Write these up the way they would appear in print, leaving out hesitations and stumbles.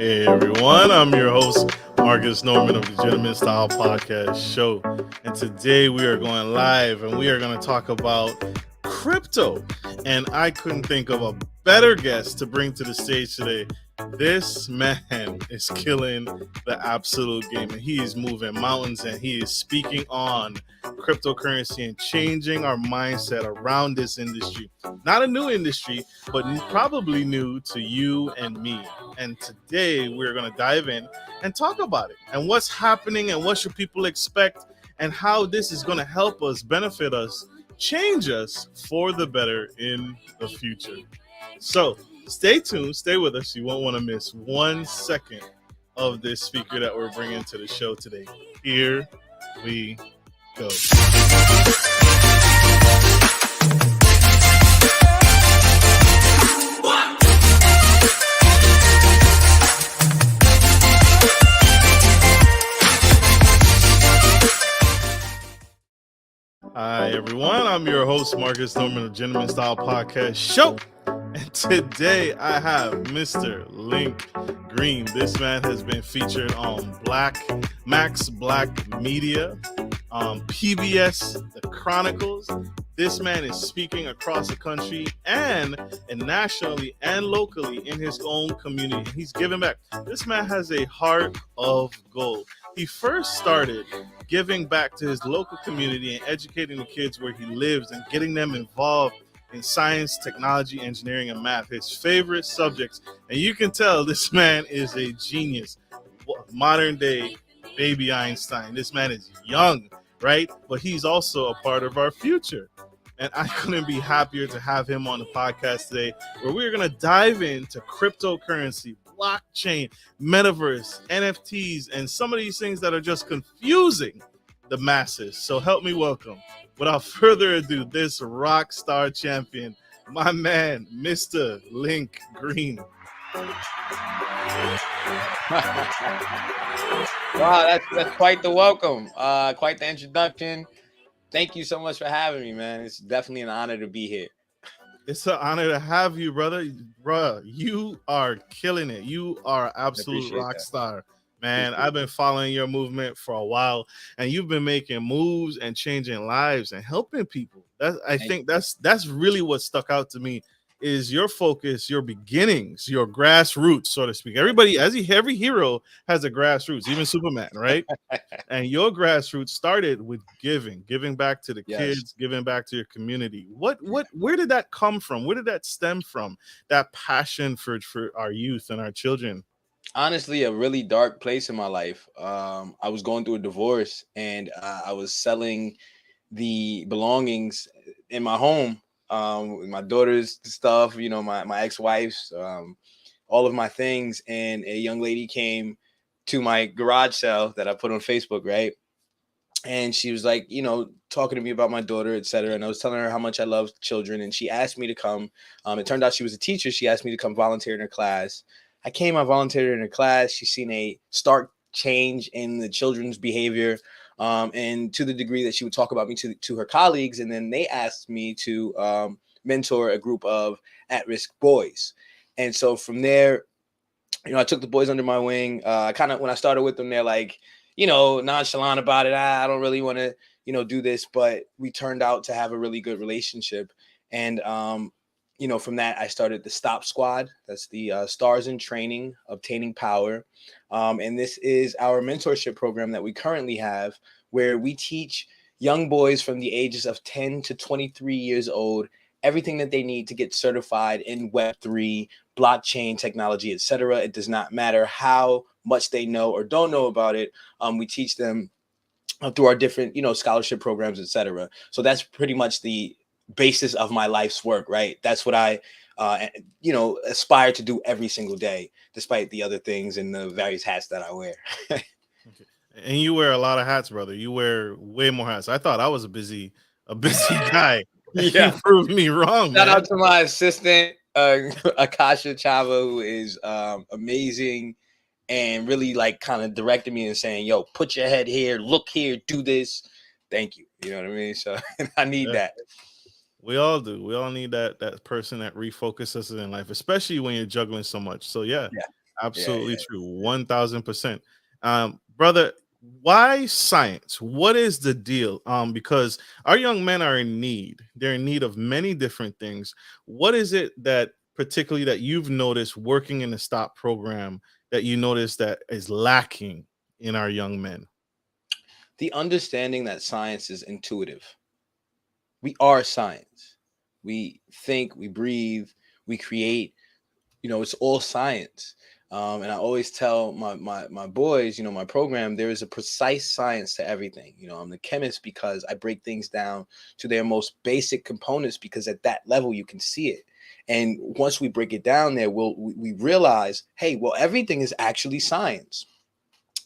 Hey everyone, I'm your host, Marcus Norman of the Gentleman Style Podcast Show. And today we are going live and we are going to talk about crypto. And I couldn't think of a better guest to bring to the stage today. This man is killing the absolute game. And he is moving mountains and he is speaking on cryptocurrency and changing our mindset around this industry. Not a new industry, but probably new to you and me. And today we're going to dive in and talk about it and what's happening and what should people expect and how this is going to help us, benefit us, change us for the better in the future. So stay tuned, stay with us. You won't want to miss 1 second of this speaker that we're bringing to the show today. Here we go. Hi, everyone. I'm your host, Marcus Norman of Gentleman Style Podcast Show. And today I have Mr. Link Green. This man has been featured on Max Black Media, PBS, The Chronicles. This man is speaking across the country and nationally and locally in his own community. He's giving back. This man has a heart of gold. He first started giving back to his local community and educating the kids where he lives and getting them involved in science, technology, engineering, and math, his favorite subjects. And you can tell this man is a genius, modern day baby Einstein. This man is young, right? But he's also a part of our future. And I couldn't be happier to have him on the podcast today, where we're going to dive into cryptocurrency, blockchain, metaverse, NFTs, and some of these things that are just confusing the masses. So help me welcome, without further ado, this rock star champion, my man, Mr. Link Green. Wow, that's quite the welcome, quite the introduction. Thank you so much for having me, man. It's definitely an honor to be here. It's an honor to have you, brother. Bruh, you are killing it. You are absolute rock star, man. I've been following your movement for a while, and you've been making moves and changing lives and helping people. I think that's really what stuck out to me. Is your focus, your beginnings, your grassroots, so to speak. Every hero has a grassroots, even Superman, right? And your grassroots started with giving back to the kids, giving back to your community. Where did that come from? Where did that stem from? That passion for our youth and our children? Honestly, a really dark place in my life. I was going through a divorce, and I was selling the belongings in my home. My daughter's stuff, my ex-wife's, all of my things. And a young lady came to my garage sale that I put on Facebook, right? And she was like, talking to me about my daughter, etc. And I was telling her how much I love children. And she asked me to come. It turned out she was a teacher. She asked me to come volunteer in her class. I came, I volunteered in her class. She's seen a stark change in the children's behavior. And to the degree that she would talk about me to her colleagues. And then they asked me to mentor a group of at-risk boys. And so from there, I took the boys under my wing. When I started with them, they're like, nonchalant about it. I don't really want to, do this. But we turned out to have a really good relationship. And, from that, I started the S.T.O.P squad. That's the Stars in Training, Obtaining Power. And this is our mentorship program that we currently have, where we teach young boys from the ages of 10 to 23 years old everything that they need to get certified in Web3, blockchain technology, etc. It does not matter how much they know or don't know about it. We teach them through our different, scholarship programs, etc. So that's pretty much the basis of my life's work, right? That's what I aspire to do every single day, despite the other things and the various hats that I wear. Okay. And you wear a lot of hats, brother. You wear way more hats. I thought I was a busy guy. Yeah. You proved me wrong. Shout out to my assistant, Akasha Chava, who is amazing and really kind of directed me and saying, yo, put your head here, look here, do this. Thank you. You know what I mean? So I need that. We all do. We all need that person that refocuses us in life, especially when you're juggling so much. So yeah. Absolutely Yeah. true. 1000%. Brother, why science? What is the deal? Because our young men are in need. They're in need of many different things. What is it that particularly that you've noticed working in the STOP program that you notice that is lacking in our young men? The understanding that science is intuitive. We are science. We think, we breathe, we create. It's all science. And I always tell my boys, my program, there is a precise science to everything. I'm the chemist because I break things down to their most basic components, because at that level you can see it. And once we break it down there, we realize, hey, well, everything is actually science.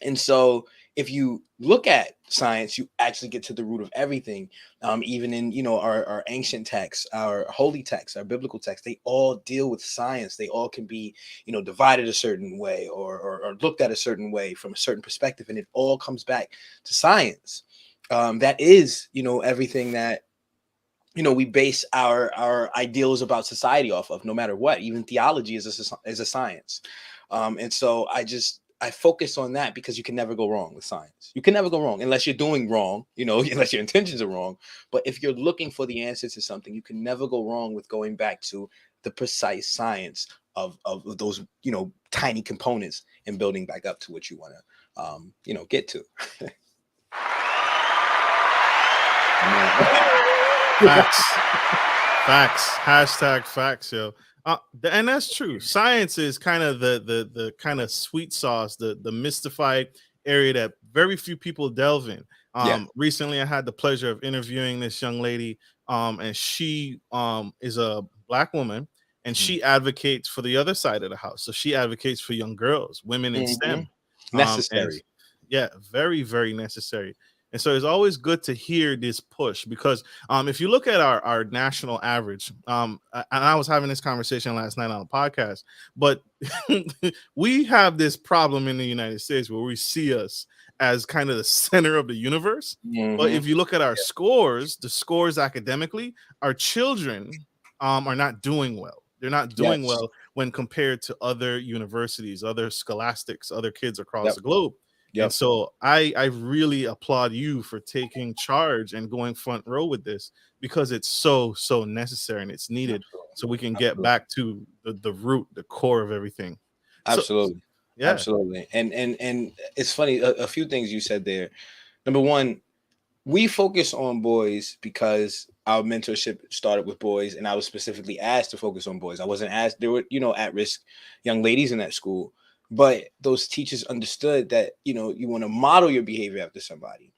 And so if you look at science, you actually get to the root of everything. Even in, our ancient texts, our holy texts, our biblical texts, they all deal with science. They all can be, divided a certain way, or looked at a certain way from a certain perspective. And it all comes back to science. That is, everything that, we base our ideals about society off of, no matter what. Even theology is a science. And so I focus on that, because you can never go wrong with science. You can never go wrong unless you're doing wrong, unless your intentions are wrong. But if you're looking for the answer to something, you can never go wrong with going back to the precise science of those, tiny components, and building back up to what you want to, get to. Facts. Facts. Hashtag facts, yo. And that's true. Science is kind of the kind of sweet sauce, the mystified area that very few people delve in. Yeah. Recently I had the pleasure of interviewing this young lady, and she is a Black woman, and Mhm. she advocates for the other side of the house. So she advocates for young girls, women in Mhm. STEM. And Necessary. yeah, very, very necessary. And so it's always good to hear this push, because if you look at our national average, and I was having this conversation last night on a podcast, but we have this problem in the United States where we see us as kind of the center of the universe. But Mhm. if you look at our scores, the scores academically, our children are not doing well. They're not doing Yes. well when compared to other universities, other scholastics, other kids across Yep. the globe. And Yep. so I really applaud you for taking charge and going front row with this, because it's so necessary and it's needed, Absolutely. so we can get Absolutely. back to the root, the core of everything. So Absolutely. yeah. Absolutely. And it's funny, a few things you said there. Number one, we focus on boys because our mentorship started with boys, and I was specifically asked to focus on boys. I wasn't asked. There were, at-risk young ladies in that school, but those teachers understood that, you want to model your behavior after somebody.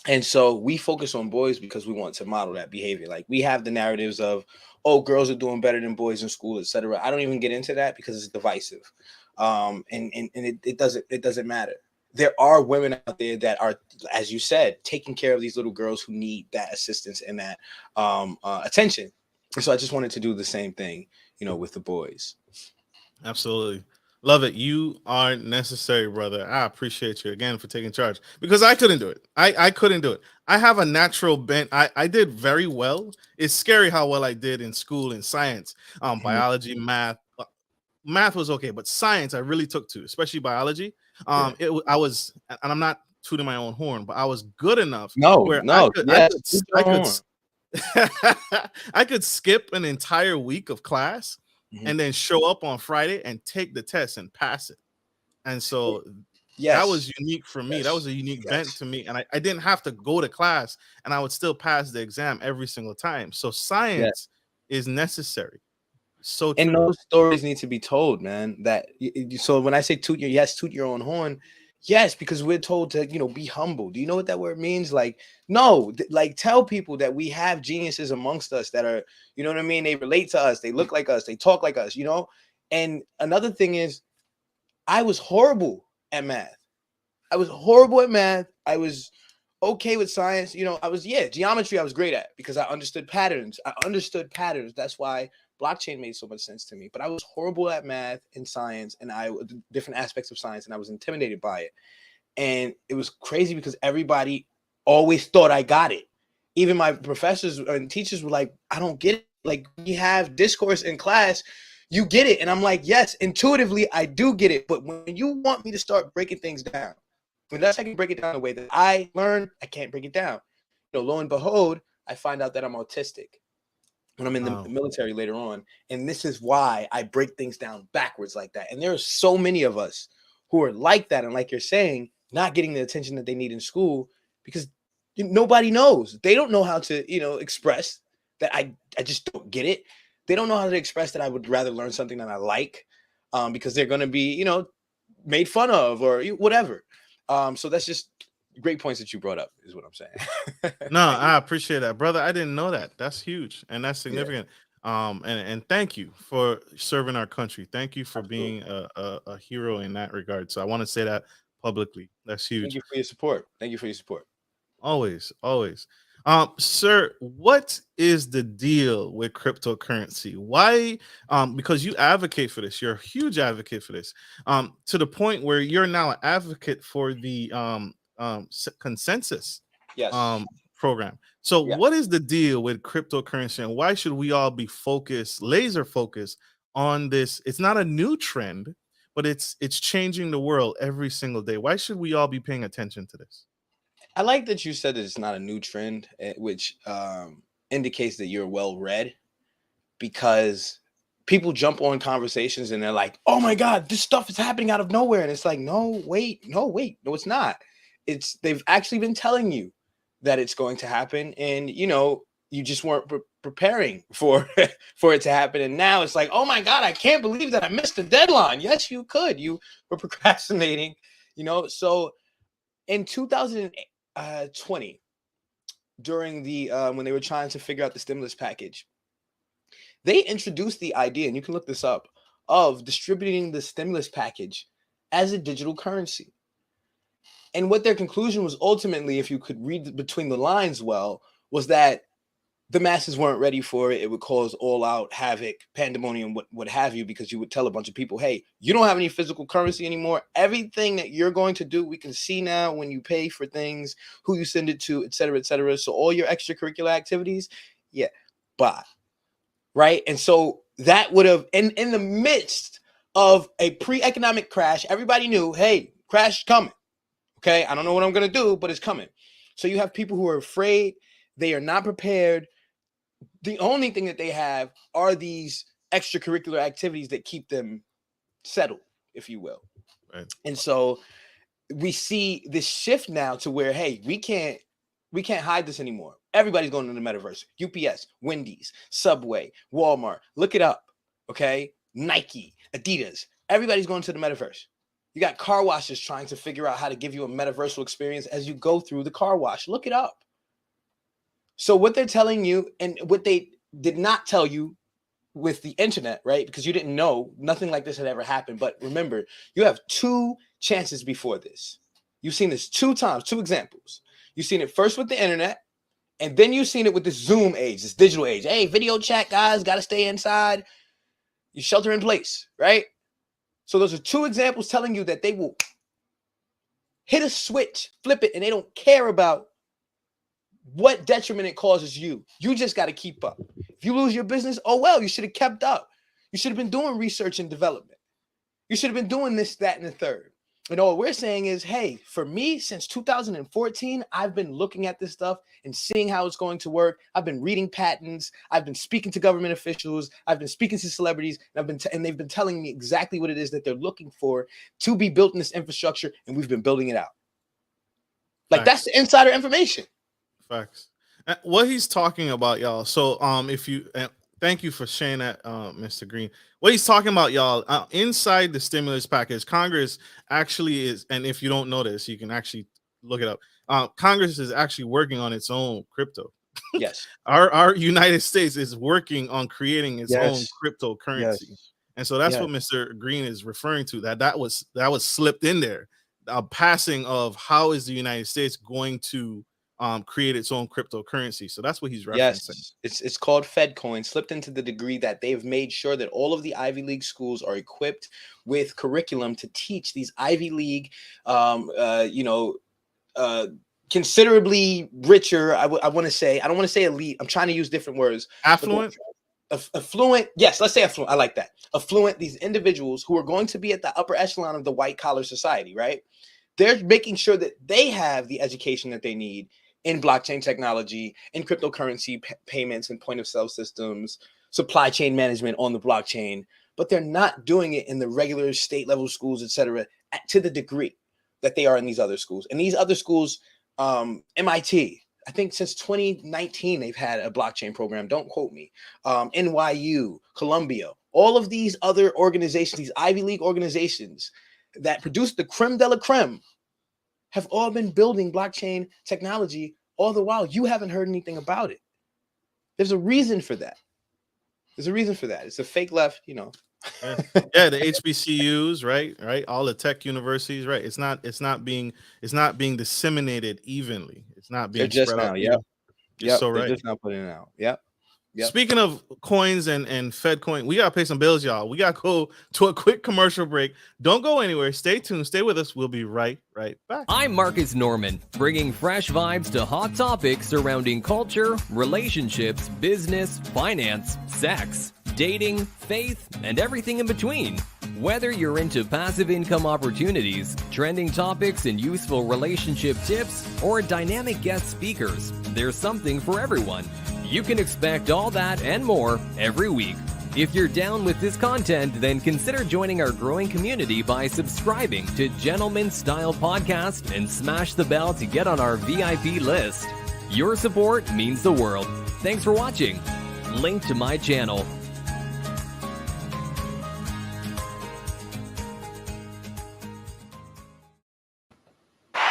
And so we focus on boys because we want to model that behavior. Like, we have the narratives of, oh, girls are doing better than boys in school, etc. I don't even get into that because it's divisive. And it doesn't matter. There are women out there that are, as you said, taking care of these little girls who need that assistance and that attention. And so I just wanted to do the same thing, with the boys. Absolutely. Love it. You are necessary, brother. I appreciate you again for taking charge, because I couldn't do it. I couldn't do it. I have a natural bent. I did very well. It's scary how well I did in school in science, Mhm. biology, math. Math was okay, but science I really took to, especially biology. Yeah. I was, and I'm not tooting my own horn, but I was good enough No, where no, yes. Toot I your could horn. I could skip an entire week of class Mhm. and then show up on Friday and take the test and pass it. And so that Yes. was unique for me. That Yes. was a unique bent Yes. to me. And I didn't have to go to class, and I would still pass the exam every single time. So Yes. science is necessary. So And true. those stories need to be told, man. So when I say toot your own horn, yes, because we're told to, be humble. Do you know what that word means? Like, no, like, tell people that we have geniuses amongst us that are, you know what I mean? They relate to us, they look like us, they talk like us. And another thing is, I was horrible at math. I was horrible at math. I was okay with science. Geometry I was great at because I understood patterns. That's why blockchain made so much sense to me. But I was horrible at math and science, and different aspects of science, and I was intimidated by it. And it was crazy because everybody always thought I got it. Even my professors and teachers were like, I don't get it. Like, we have discourse in class. you get it. And I'm like, yes, intuitively, I do get it. But when you want me to start breaking things down, unless I can break it down the way that I learned, I can't break it down. Lo and behold, I find out that I'm autistic when I'm in the military later on. And this is why I break things down backwards like that. And there are so many of us who are like that. And like you're saying, not getting the attention that they need in school because nobody knows. They don't know how to, express that I just don't get it. They don't know how to express that I would rather learn something that I like because they're going to be, made fun of or whatever. So that's just great points that you brought up is what I'm saying. No, I appreciate that, brother. I didn't know that. That's huge and that's significant. And thank you for serving our country. Thank you for Absolutely. being a hero in that regard. So I want to say that publicly. That's huge. Thank you for your support. Thank you for your support. Always, always. Sir, what is the deal with cryptocurrency? Why? Because you advocate for this. You're a huge advocate for this. To the point where you're now an advocate for the consensus Yes. program. So Yeah. what is the deal with cryptocurrency and why should we all be laser focused on this? It's not a new trend, but it's changing the world every single day. Why should we all be paying attention to this? I like that you said that it's not a new trend, which indicates that you're well read, because people jump on conversations and they're like, "Oh my God, this stuff is happening out of nowhere," and it's like, no, it's not. They've actually been telling you that it's going to happen, and you just weren't preparing for for it to happen, and now it's like, "Oh my God, I can't believe that I missed the deadline." Yes, you could. You were procrastinating, So in 2020, during the when they were trying to figure out the stimulus package, they introduced the idea, and you can look this up, of distributing the stimulus package as a digital currency. And what their conclusion was ultimately, if you could read between the lines well, was that the masses weren't ready for it. It would cause all out havoc, pandemonium, what have you, because you would tell a bunch of people, hey, you don't have any physical currency anymore. Everything that you're going to do, we can see now when you pay for things, who you send it to, et cetera, et cetera. So all your extracurricular activities, yeah, bye. Right. And so that would have, in the midst of a pre-economic crash, everybody knew, hey, crash is coming. Okay. I don't know what I'm going to do, but it's coming. So you have people who are afraid. They are not prepared. The only thing that they have are these extracurricular activities that keep them settled, if you will. Right. And so we see this shift now to where, hey, we can't hide this anymore. Everybody's going to the metaverse. UPS, Wendy's, Subway, Walmart. Look it up. Okay. Nike, Adidas. Everybody's going to the metaverse. You got car washes trying to figure out how to give you a metaversal experience as you go through the car wash. Look it up. So what they're telling you, and what they did not tell you with the internet, right? Because you didn't know, nothing like this had ever happened. But remember, you have two chances before this. You've seen this two times, two examples. You've seen it first with the internet, and then you've seen it with this Zoom age, this digital age. Hey, video chat, guys, got to stay inside. You shelter in place, right? So those are two examples telling you that they will hit a switch, flip it, and they don't care about what detriment it causes you. You just got to keep up. If you lose your business, oh well, you should have kept up. You should have been doing research and development. You should have been doing this, that, and the third. And all we're saying is, hey, for me, since 2014, I've been looking at this stuff and seeing how it's going to work. I've been reading patents. I've been speaking to government officials. I've been speaking to celebrities, and they've been telling me exactly what it is that they're looking for to be built in this infrastructure, and we've been building it out. Like, that's the insider information. Facts. What he's talking about, y'all. So, if you thank you for sharing that, Mr. Green. What he's talking about, y'all, inside the stimulus package, Congress actually is, and if you don't know this, you can actually look it up. Congress is actually working on its own crypto. Yes. Our United States is working on creating its own cryptocurrency. Yes. And so that's what Mr. Green is referring to. That was slipped in there. A passing of how is the United States going to create its own cryptocurrency. So that's what he's referencing. Yes, it's called FedCoin, slipped into the degree that they've made sure that all of the Ivy League schools are equipped with curriculum to teach these Ivy League, considerably richer. I want to say, I don't want to say elite. I'm trying to use different words. Affluent. affluent. Yes, let's say affluent. I like that. Affluent, these individuals who are going to be at the upper echelon of the white collar society, right? They're making sure that they have the education that they need in blockchain technology, in cryptocurrency payments and point of sale systems, supply chain management on the blockchain, but they're not doing it in the regular state level schools, et cetera, to the degree that they are in these other schools. And these other schools, MIT, I think since 2019, they've had a blockchain program. Don't quote me. NYU, Columbia, all of these other organizations, these Ivy League organizations that produce the creme de la creme, have all been building blockchain technology all the while. You haven't heard anything about it. There's a reason for that. There's a reason for that. It's a fake left, you know. Yeah, the HBCUs, right, all the tech universities, right. It's not being disseminated evenly. It's not being spread out. Yep. So right. They're just not putting it out. Yep. Speaking of coins and Fed coin, we gotta pay some bills, y'all. We gotta go to a quick commercial break. Don't go anywhere. Stay tuned. Stay with us. We'll be right back. I'm Marcus Norman, bringing fresh vibes to hot topics surrounding culture, relationships, business, finance, sex, dating, faith, and everything in between. Whether you're into passive income opportunities, trending topics, and useful relationship tips, or dynamic guest speakers, there's something for everyone. You can expect all that and more every week. If you're down with this content, then consider joining our growing community by subscribing to Gentleman Style Podcast and smash the bell to get on our VIP list. Your support means the world. Thanks for watching. Link to my channel.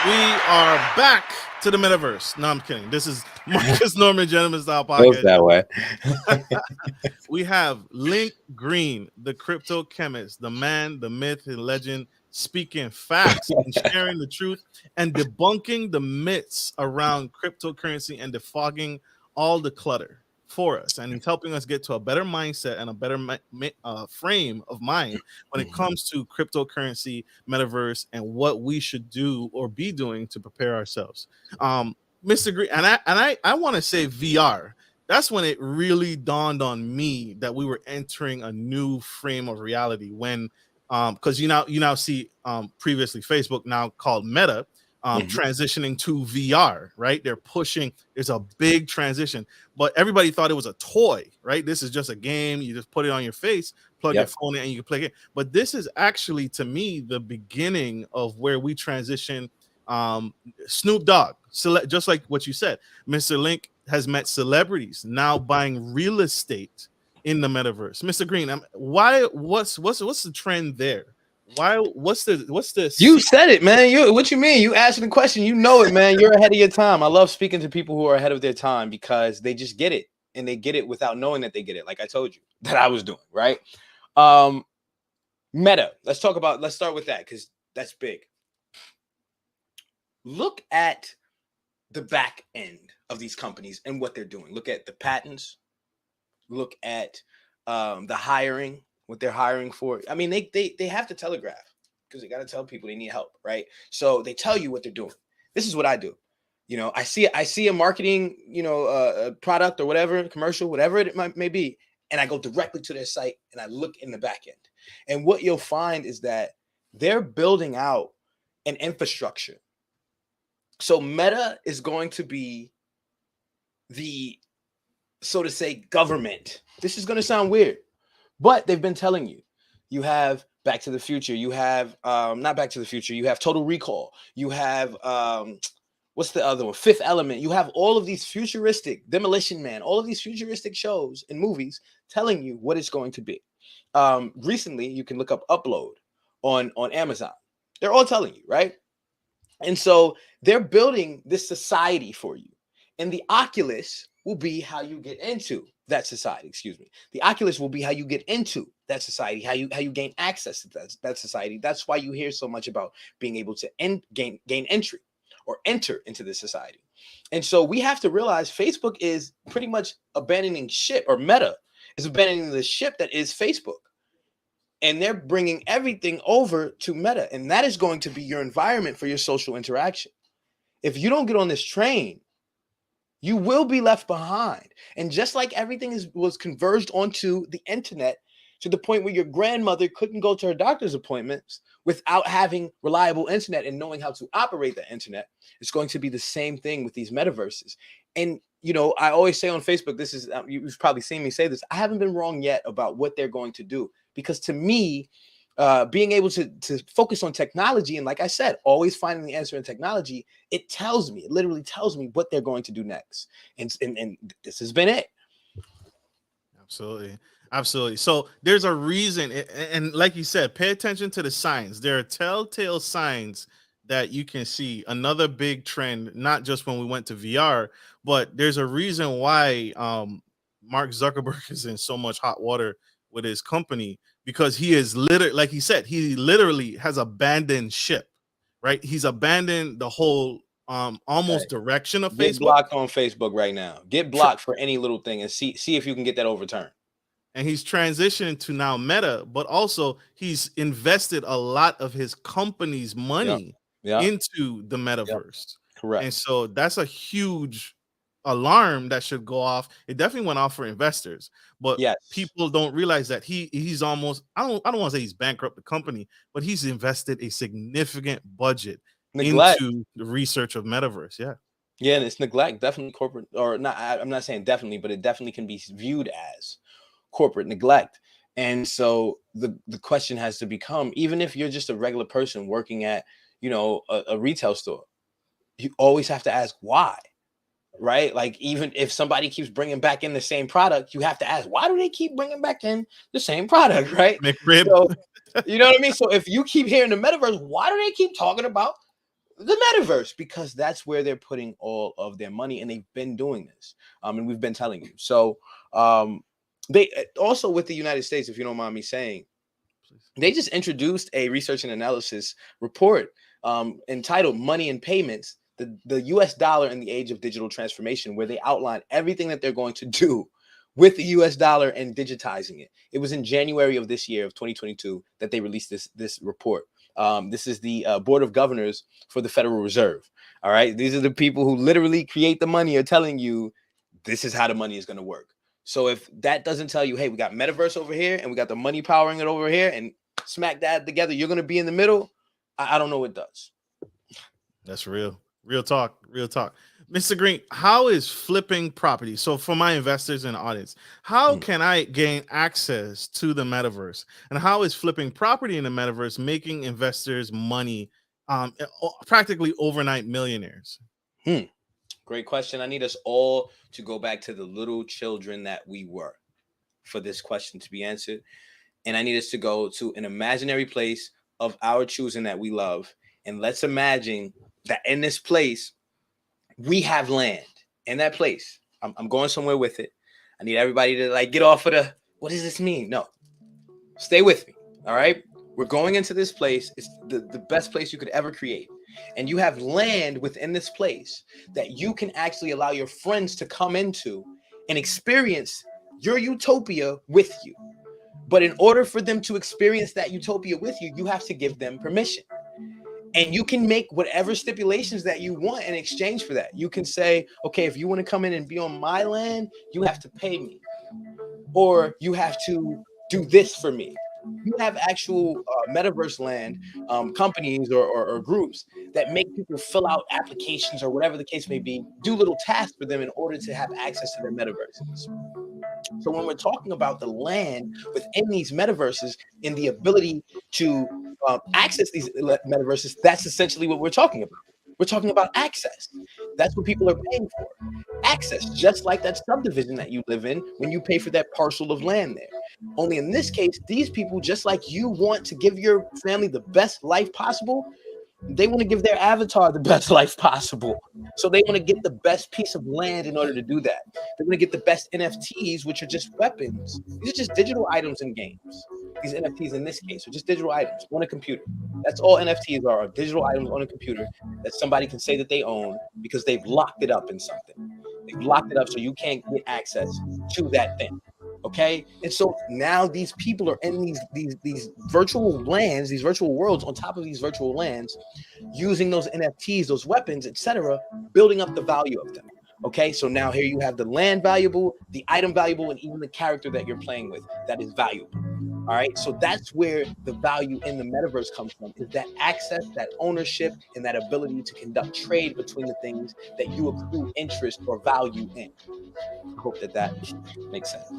We are back to the metaverse. No, I'm kidding. This is Marcus Norman, Gentleman Style Podcast. Goes that way. We have Link Green, the crypto chemist, the man, the myth, and legend, speaking facts and sharing the truth and debunking the myths around cryptocurrency and defogging all the clutter for us. And he's helping us get to a better mindset and a better frame of mind when it comes to cryptocurrency, metaverse, and what we should do or be doing to prepare ourselves. Mr. Green, and I want to say VR. That's when it really dawned on me that we were entering a new frame of reality when because you now see previously Facebook, now called Meta, transitioning to VR, right? They're pushing, there's a big transition, but everybody thought it was a toy, right? This is just a game. You just put it on your face, plug your phone in, and you can play it. But this is actually, to me, the beginning of where we transition. Snoop Dogg, just like what you said, Mr. Link has met celebrities now buying real estate in the metaverse. Mr. Green, what's the trend there? What's this? You said it, man. What you mean? You asking the question, you know it, man. You're ahead of your time. I love speaking to people who are ahead of their time because they just get it, and they get it without knowing that they get it. Like I told you that I was doing, right? Meta. Let's start with that because that's big. Look at the back end of these companies and what they're doing. Look at the patents. Look at the hiring, what they're hiring for. I mean, they have to telegraph because they got to tell people they need help, right? So they tell you what they're doing. This is what I do. You know, I see a marketing, a product or whatever, commercial, whatever it may be, and I go directly to their site and I look in the back end. And what you'll find is that they're building out an infrastructure. So Meta is going to be the, so to say, government. This is going to sound weird, but they've been telling you. You have Back to the Future. You have not Back to the Future. You have Total Recall. You have what's the other one? Fifth Element. You have all of these futuristic, Demolition Man, all of these futuristic shows and movies telling you what it's going to be. Recently, you can look up Upload on Amazon. They're all telling you, right? And so they're building this society for you. And the Oculus will be how you get into that society. Excuse me. The Oculus will be how you get into that society, how you gain access to that society. That's why you hear so much about being able to gain entry or enter into this society. And so we have to realize Facebook is pretty much abandoning ship, or Meta is abandoning the ship that is Facebook. And they're bringing everything over to Meta. And that is going to be your environment for your social interaction. If you don't get on this train, You will be left behind. And just like everything was converged onto the internet to the point where your grandmother couldn't go to her doctor's appointments without having reliable internet and knowing how to operate the internet, it's going to be the same thing with these metaverses. And, you know, I always say on Facebook, this is, you've probably seen me say this, I haven't been wrong yet about what they're going to do. Because to me, being able to focus on technology, and like I said, always finding the answer in technology, it literally tells me what they're going to do next. And this has been it. Absolutely. So there's a reason, and like you said, pay attention to the signs. There are telltale signs that you can see. Another big trend, not just when we went to VR, but there's a reason why Mark Zuckerberg is in so much hot water with his company, because he is literally, like he said, he literally has abandoned ship, right? He's abandoned the whole almost direction of Get Facebook. blocked on Facebook right now. Get blocked for any little thing and see if you can get that overturned. And he's transitioned to now Meta, but also he's invested a lot of his company's money into the metaverse. Correct. And so that's a huge alarm that should go off. It definitely went off for investors, but people don't realize that he's almost, I don't want to say he's bankrupt the company, but he's invested a significant budget into the research of metaverse. Yeah, and it's neglect, definitely corporate, or not. I'm not saying definitely, but it definitely can be viewed as corporate neglect. And so the question has to become, even if you're just a regular person working at, you know, a retail store, you always have to ask why, right? Like, even if somebody keeps bringing back in the same product, you have to ask, why do they keep bringing back in the same product, right? McRib. So, you know what I mean? So if you keep hearing the metaverse, why do they keep talking about the metaverse? Because that's where they're putting all of their money, and they've been doing this. And we've been telling you. So they also, with the United States, if you don't mind me saying, they just introduced a research and analysis report entitled Money and Payments, the US dollar in the age of digital transformation, where they outline everything that they're going to do with the US dollar and digitizing it. It was in January of this year of 2022 that they released this report. This is the Board of Governors for the Federal Reserve. All right. These are the people who literally create the money, are telling you this is how the money is going to work. So if that doesn't tell you, hey, we got metaverse over here and we got the money powering it over here, and smack that together, you're going to be in the middle, I don't know what does. That's real talk. Mr. Green, how is flipping property? So for my investors in the audience, how can I gain access to the metaverse? And how is flipping property in the metaverse making investors money, practically overnight millionaires? Great question. I need us all to go back to the little children that we were for this question to be answered. And I need us to go to an imaginary place of our choosing that we love. And let's imagine that in this place, we have land. In that place, I'm going somewhere with it. I need everybody to like get off of the, what does this mean? No, stay with me. All right. We're going into this place. It's the best place you could ever create. And you have land within this place that you can actually allow your friends to come into and experience your utopia with you. But in order for them to experience that utopia with you, you have to give them permission. And you can make whatever stipulations that you want in exchange for that. You can say, okay, if you want to come in and be on my land, you have to pay me. Or you have to do this for me. You have actual metaverse land companies or groups that make people fill out applications or whatever the case may be, do little tasks for them in order to have access to their metaverses. So when we're talking about the land within these metaverses and the ability to access these metaverses, that's essentially what we're talking about. We're talking about access. That's what people are paying for. Access, just like that subdivision that you live in when you pay for that parcel of land there. Only in this case, these people, just like you want to give your family the best life possible, they want to give their avatar the best life possible. So they want to get the best piece of land in order to do that. They want to get the best NFTs, which are just weapons. These are just digital items in games. These NFTs in this case are just digital items on a computer. That's all NFTs are digital items on a computer that somebody can say that they own because they've locked it up in something. They've locked it up so you can't get access to that thing. Okay. And so now these people are in these virtual lands, these virtual worlds on top of these virtual lands, using those NFTs, those weapons, etc., building up the value of them. Okay, so now here you have the land valuable, the item valuable, and even the character that you're playing with that is valuable. All right, so that's where the value in the metaverse comes from, is that access, that ownership, and that ability to conduct trade between the things that you accrue interest or value in. I hope that makes sense.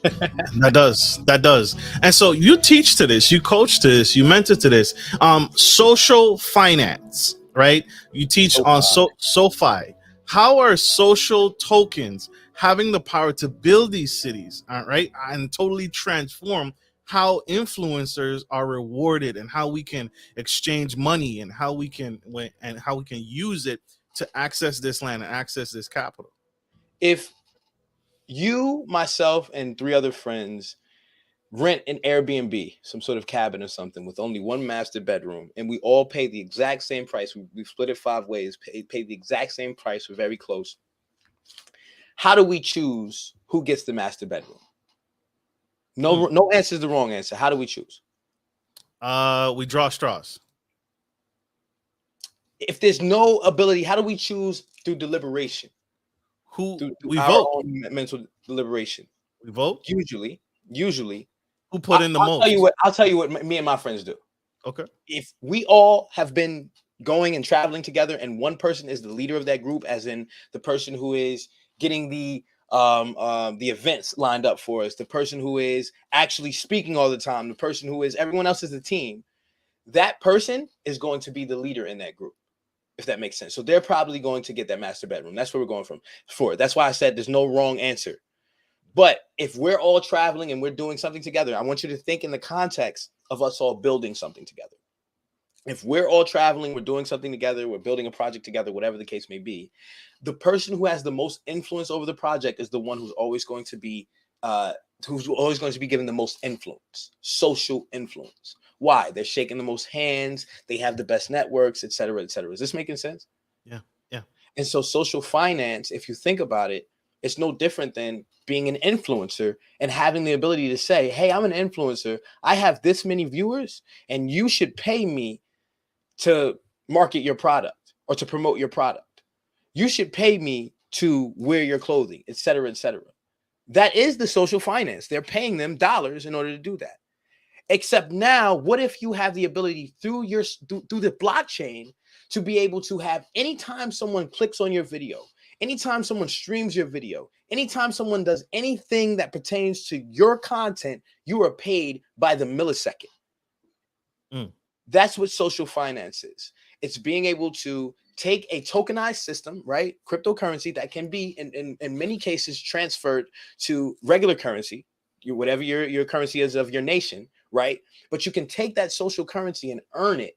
That does. And so you teach to this, you coach to this, you mentor to this. Social finance, right? You teach on SoFi. How are social tokens having the power to build these cities, all right, and totally transform how influencers are rewarded, and how we can exchange money, and how we can use it to access this land and access this capital? If you, myself, and 3 other friends rent an Airbnb, some sort of cabin or something, with only one master bedroom, and we all pay the exact same price, we split it 5 ways, pay the exact same price, we're very close. How do we choose who gets the master bedroom? No answer is the wrong answer. How do we choose? We draw straws. If there's no ability, how do we choose? Through deliberation. Through we vote. Own mental deliberation. We vote. Usually. Who put in the most? I'll tell you what me and my friends do. Okay. If we all have been going and traveling together, and one person is the leader of that group, as in the person who is getting the events lined up for us, the person who is actually speaking all the time, the person who is, everyone else is the team, that person is going to be the leader in that group, if that makes sense. So they're probably going to get that master bedroom. That's where we're going for. That's why I said there's no wrong answer. But if we're all traveling and we're doing something together, I want you to think in the context of us all building something together. If we're all traveling, we're doing something together, we're building a project together, whatever the case may be, the person who has the most influence over the project is the one who's always going to be given the most influence, social influence. Why? They're shaking the most hands, they have the best networks, et cetera, et cetera. Is this making sense? Yeah. And so social finance, if you think about it, it's no different than being an influencer and having the ability to say, hey, I'm an influencer, I have this many viewers, and you should pay me to market your product or to promote your product. You should pay me to wear your clothing, et cetera, et cetera. That is the social finance. They're paying them dollars in order to do that. Except now, what if you have the ability through the blockchain to be able to have, anytime someone clicks on your video, anytime someone streams your video, anytime someone does anything that pertains to your content, you are paid by the millisecond. That's what social finance is. It's being able to take a tokenized system, right? Cryptocurrency that can be in many cases transferred to regular currency, whatever your currency is of your nation, right? But you can take that social currency and earn it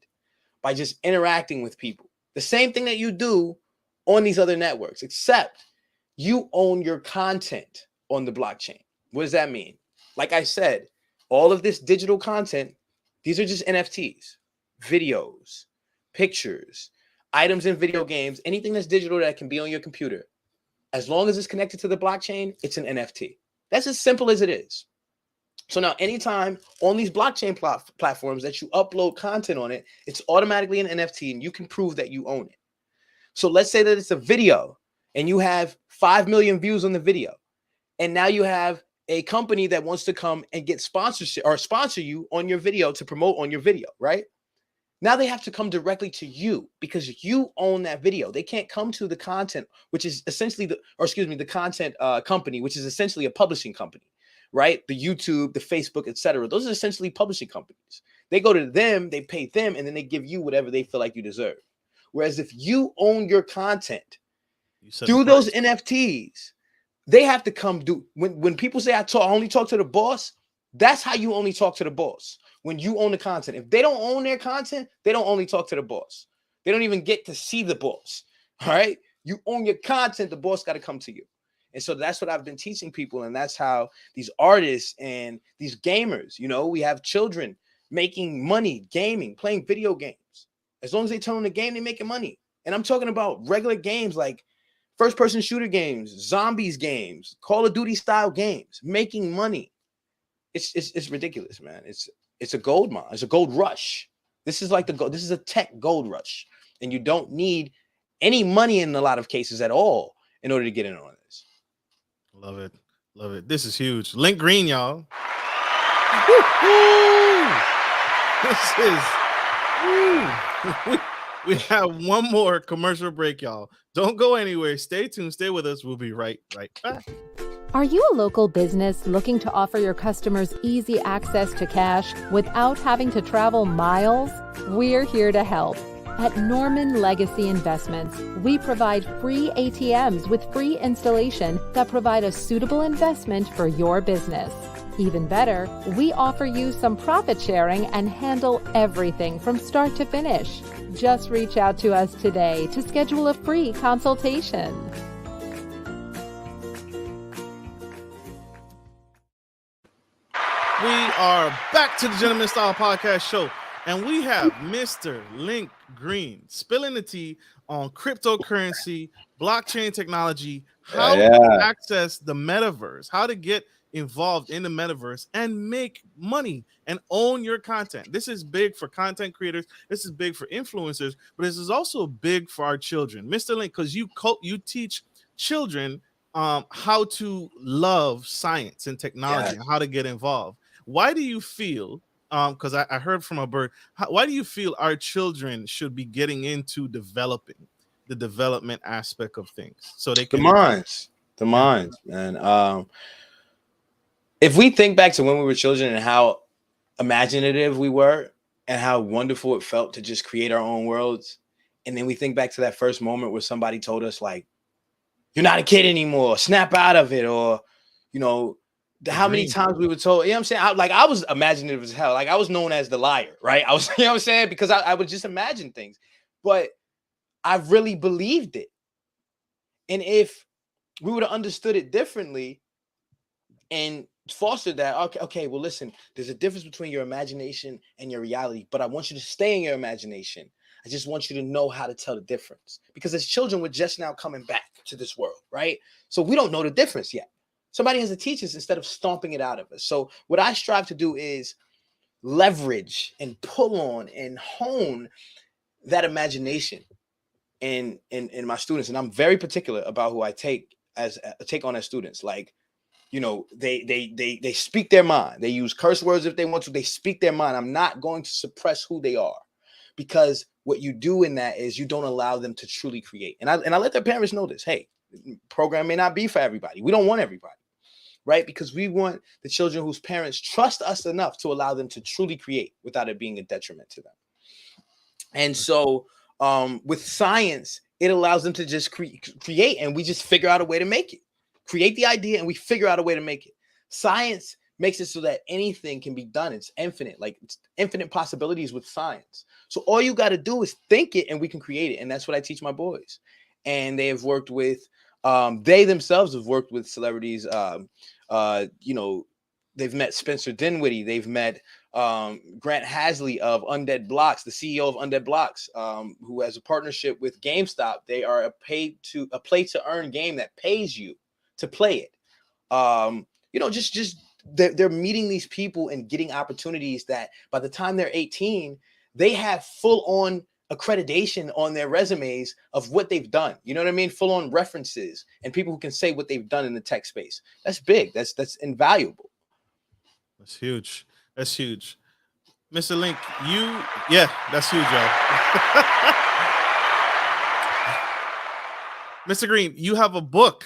by just interacting with people. The same thing that you do on these other networks, except you own your content on the blockchain. What does that mean? Like I said, all of this digital content, these are just NFTs, videos, pictures, items in video games, anything that's digital that can be on your computer. As long as it's connected to the blockchain, it's an NFT. That's as simple as it is. So now anytime on these blockchain platforms that you upload content on it, it's automatically an NFT and you can prove that you own it. So let's say that it's a video and you have 5 million views on the video. And now you have a company that wants to come and get sponsorship or sponsor you on your video to promote on your video, right? Now they have to come directly to you because you own that video. They can't come to the content, which is essentially the content company, which is essentially a publishing company, right? The YouTube, the Facebook, etc. Those are essentially publishing companies. They go to them, they pay them, and then they give you whatever they feel like you deserve. Whereas if you own your content through those NFTs, they have to come do, when people say I only talk to the boss, that's how you only talk to the boss. When you own the content. If they don't own their content, they don't only talk to the boss. They don't even get to see the boss. All right. You own your content. The boss got to come to you. And so that's what I've been teaching people. And that's how these artists and these gamers, we have children making money, gaming, playing video games. As long as they turn on the game, they're making money. And I'm talking about regular games like first-person shooter games, zombies games, Call of Duty style games, making money. It's ridiculous, man. It's a gold mine. It's a gold rush. This is like this is a tech gold rush. And you don't need any money in a lot of cases at all in order to get in on this. Love it. Love it. This is huge. Link Green, y'all. This is we have one more commercial break, y'all. Don't go anywhere. Stay tuned. Stay with us. We'll be right back. Are you a local business looking to offer your customers easy access to cash without having to travel miles? We're here to help. At Norman Legacy Investments, we provide free ATMs with free installation that provide a suitable investment for your business. Even better, we offer you some profit sharing and handle everything from start to finish. Just reach out to us today to schedule a free consultation. We are back to the Gentleman Style Podcast Show, and we have Mr. Link Green spilling the tea on cryptocurrency, blockchain technology, how to access the metaverse, how to get involved in the metaverse and make money and own your content. This is big for content creators. This is big for influencers, but this is also big for our children. Mr. Link, because you teach children how to love science and technology and how to get involved. Why do you feel, because I heard from a bird, why do you feel our children should be getting into developing the development aspect of things so they can the minds, man. If we think back to when we were children and how imaginative we were and how wonderful it felt to just create our own worlds, and then we think back to that first moment where somebody told us, like, you're not a kid anymore, snap out of it, or, you know, how many times we were told, you know what I'm saying? I was imaginative as hell. Like, I was known as the liar, right? I was, you know what I'm saying? Because I would just imagine things, but I really believed it. And if we would have understood it differently and fostered that, okay, well, listen, there's a difference between your imagination and your reality, but I want you to stay in your imagination. I just want you to know how to tell the difference, because as children, we're just now coming back to this world, right? So we don't know the difference yet. Somebody has to teach us instead of stomping it out of us. So what I strive to do is leverage and pull on and hone that imagination in my students. And I'm very particular about who I take on as students. Like, you know, they speak their mind. They use curse words if they want to. They speak their mind. I'm not going to suppress who they are, because what you do in that is you don't allow them to truly create. And I let their parents know this. Hey, program may not be for everybody. We don't want everybody, right? Because we want the children whose parents trust us enough to allow them to truly create without it being a detriment to them. And so with science, it allows them to just create, and we just figure out a way to make it. Create the idea and we figure out a way to make it. Science makes it so that anything can be done. It's infinite, like it's infinite possibilities with science. So all you got to do is think it and we can create it. And that's what I teach my boys. And they have worked with, they themselves have worked with celebrities. You know, they've met Spencer Dinwiddie. They've met Grant Hasley of Undead Blocks, the CEO of Undead Blocks, who has a partnership with GameStop. They are a play to earn game that pays you to play it. You know, just they're meeting these people and getting opportunities that by the time they're 18, they have full on accreditation on their resumes of what they've done. You know what I mean? Full on references and people who can say what they've done in the tech space. That's big. That's invaluable. That's huge. That's huge. Mr. Link, that's huge, y'all. Mr. Green, you have a book.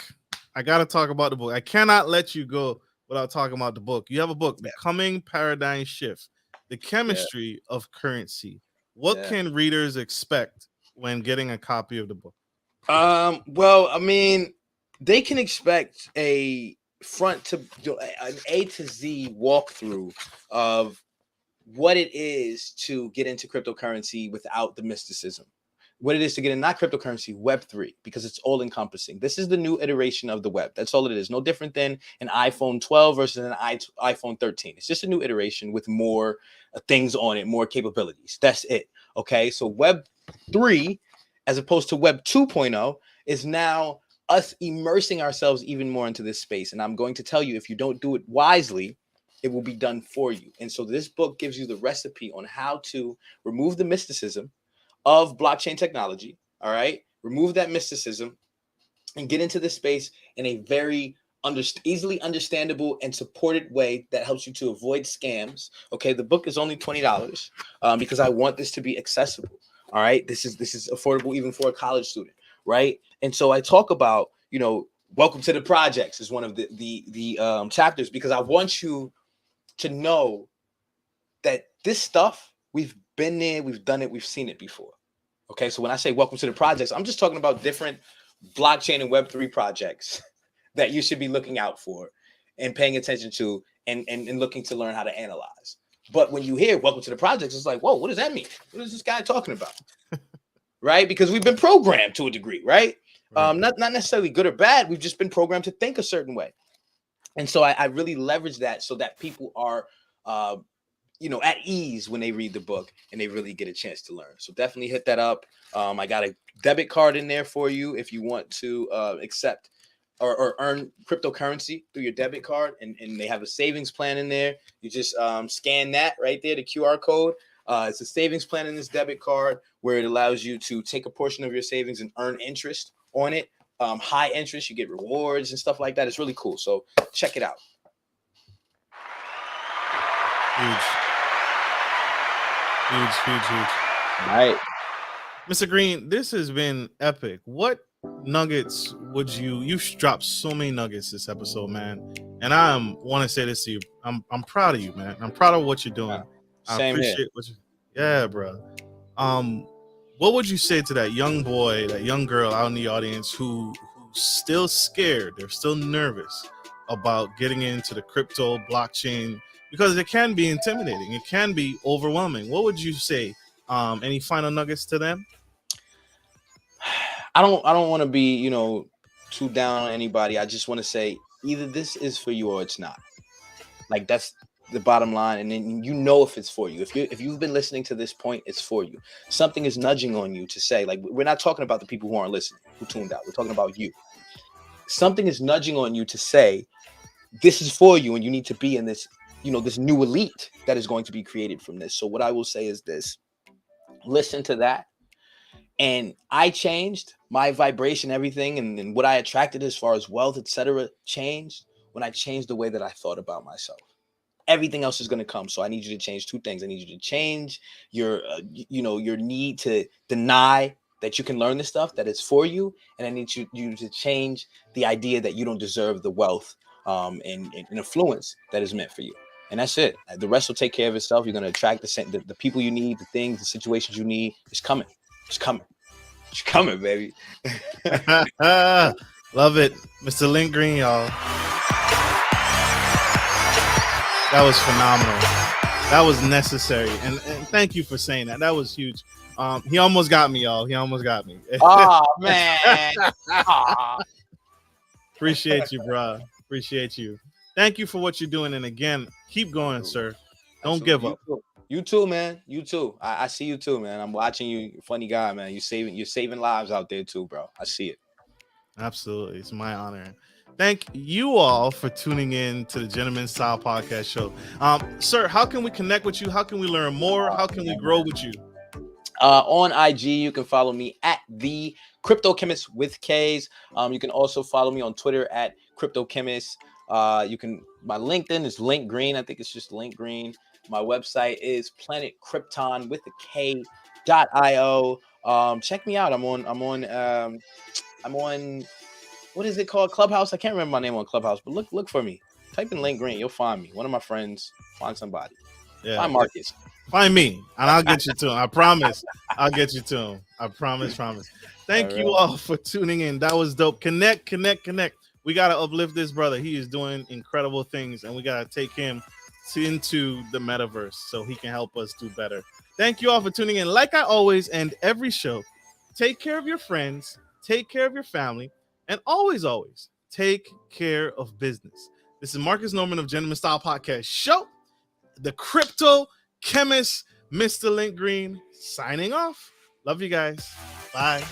I got to talk about the book. I cannot let you go without talking about the book. You have a book, The Coming Paradigm Shift, The Chemistry of Currency. What can readers expect when getting a copy of the book? Well, I mean, they can expect an A to Z walkthrough of what it is to get into cryptocurrency without the mysticism. What it is to get in, not cryptocurrency, Web3, because it's all encompassing. This is the new iteration of the web. That's all it is. No different than an iPhone 12 versus an iPhone 13. It's just a new iteration with more things on it, more capabilities. That's it. Okay. So Web3, as opposed to Web 2.0, is now us immersing ourselves even more into this space. And I'm going to tell you, if you don't do it wisely, it will be done for you. And so this book gives you the recipe on how to remove the mysticism of blockchain technology. All right. Remove that mysticism and get into this space in a very easily understandable and supported way that helps you to avoid scams. Okay, the book is only $20 because I want this to be accessible. All right, this is affordable even for a college student, right? And so I talk about, welcome to the projects is one of the chapters, because I want you to know that this stuff, we've been there, we've done it, we've seen it before. Okay, so when I say welcome to the projects, I'm just talking about different blockchain and Web3 projects that you should be looking out for and paying attention to and looking to learn how to analyze. But when you hear welcome to the projects, it's like, whoa, what does that mean? What is this guy talking about? Right? Because we've been programmed to a degree, right? Not necessarily good or bad. We've just been programmed to think a certain way. And so I really leverage that so that people are at ease when they read the book and they really get a chance to learn. So definitely hit that up. I got a debit card in there for you if you want to accept or earn cryptocurrency through your debit card. And they have a savings plan in there. You just scan that right there, the QR code. It's a savings plan in this debit card where it allows you to take a portion of your savings and earn interest on it. High interest, you get rewards and stuff like that. It's really cool. So check it out. Huge. All right. Mr. Green, this has been epic. What nuggets would you've dropped so many nuggets this episode, man. And I want to say this to you. I'm proud of you, man. I'm proud of what you're doing. Same I appreciate here. Bro. What would you say to that young boy, that young girl out in the audience who's still scared, they're still nervous about getting into the crypto blockchain? Because it can be intimidating. It can be overwhelming. What would you say? Any final nuggets to them? I don't want to be, too down on anybody. I just want to say either this is for you or it's not. Like, that's the bottom line. And then if it's for you. If you've been listening to this point, it's for you. Something is nudging on you to say, like, we're not talking about the people who aren't listening, who tuned out. We're talking about you. Something is nudging on you to say, this is for you, and you need to be in this, this new elite that is going to be created from this. So what I will say is this: listen to that. And I changed my vibration, everything, and what I attracted as far as wealth, etc., changed when I changed the way that I thought about myself. Everything else is going to come. So I need you to change two things. I need you to change your, your need to deny that you can learn this stuff, that it's for you. And I need you to change the idea that you don't deserve the wealth and influence that is meant for you. And that's it. The rest will take care of itself. You're going to attract the people you need, the things, the situations you need. It's coming. It's coming. It's coming, baby. Love it. Mr. Link Green, y'all. That was phenomenal. That was necessary. And thank you for saying that. That was huge. He almost got me, y'all. He almost got me. Oh, man. Appreciate you, bro. Appreciate you. Thank you for what you're doing. And again, keep going, sir. Don't give up. You too, man. You too. I see you too, man. I'm watching you. You're a funny guy, man. You're saving lives out there too, bro. I see it. Absolutely. It's my honor. Thank you all for tuning in to the Gentleman Style Podcast Show. Sir, how can we connect with you? How can we learn more? How can we grow with you? On IG, you can follow me at the KryptoKhemist with K's. You can also follow me on Twitter at KryptoKhemist. My LinkedIn is Link Green. I think it's just Link Green. My website is Planet Krypton with the K.io. Check me out. I'm on what is it called? Clubhouse. I can't remember my name on Clubhouse, but look for me. Type in Link Green. You'll find me. One of my friends. Find somebody. Yeah. Find Marcus. Find me, and I'll get you to him. I promise. I'll get you to him. I promise. Thank you all for tuning in. That was dope. Connect. We got to uplift this brother. He is doing incredible things, and we got to take him into the metaverse so he can help us do better. Thank you all for tuning in. Like I always end every show, take care of your friends, take care of your family, and always take care of business. This is Marcus Norman of Gentleman Style Podcast Show, the Crypto Chemist, Mr. Link Green, signing off. Love you guys. Bye.